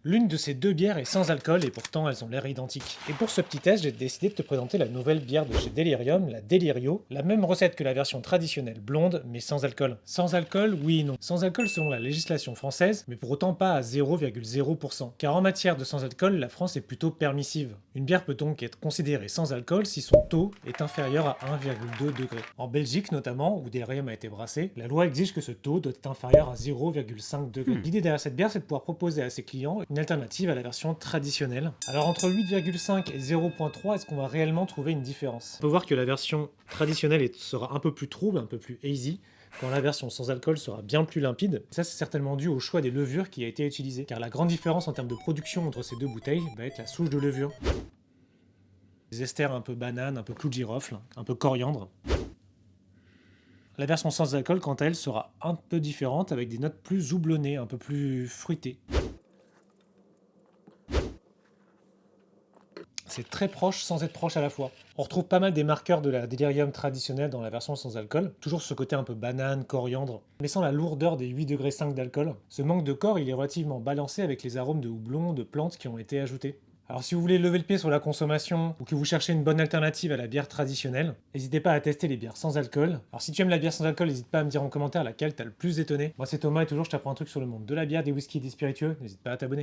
L'une de ces deux bières est sans alcool et pourtant elles ont l'air identiques. Et pour ce petit test, j'ai décidé de te présenter la nouvelle bière de chez Delirium, la Delirio, la même recette que la version traditionnelle blonde, mais sans alcool. Sans alcool, oui et non. Sans alcool selon la législation française, mais pour autant pas à 0,0%. Car en matière de sans alcool, la France est plutôt permissive. Une bière peut donc être considérée sans alcool si son taux est inférieur à 1,2 degré. En Belgique notamment, où Delirium a été brassé, la loi exige que ce taux doit être inférieur à 0,5 degré. L'idée derrière cette bière, c'est de pouvoir proposer à ses clients une alternative à la version traditionnelle. Alors entre 8,5 et 0,3, est-ce qu'on va réellement trouver une différence? On peut voir que la version traditionnelle sera un peu plus trouble, un peu plus hazy, quand la version sans alcool sera bien plus limpide. Ça, c'est certainement dû au choix des levures qui a été utilisé, car la grande différence en termes de production entre ces deux bouteilles va être la souche de levure. Des esters un peu banane, un peu clou de girofle, un peu coriandre. La version sans alcool, quant à elle, sera un peu différente avec des notes plus houblonnées, un peu plus fruitées. C'est très proche sans être proche à la fois. On retrouve pas mal des marqueurs de la Delirium traditionnelle dans la version sans alcool, toujours ce côté un peu banane, coriandre, mais sans la lourdeur des 8,5 degrés d'alcool. Ce manque de corps, il est relativement balancé avec les arômes de houblon, de plantes qui ont été ajoutés. Alors si vous voulez lever le pied sur la consommation ou que vous cherchez une bonne alternative à la bière traditionnelle, n'hésitez pas à tester les bières sans alcool. Alors si tu aimes la bière sans alcool, n'hésite pas à me dire en commentaire laquelle t'as le plus étonné. Moi c'est Thomas et toujours je t'apprends un truc sur le monde de la bière, des whisky et des spiritueux, n'hésite pas à t'abonner.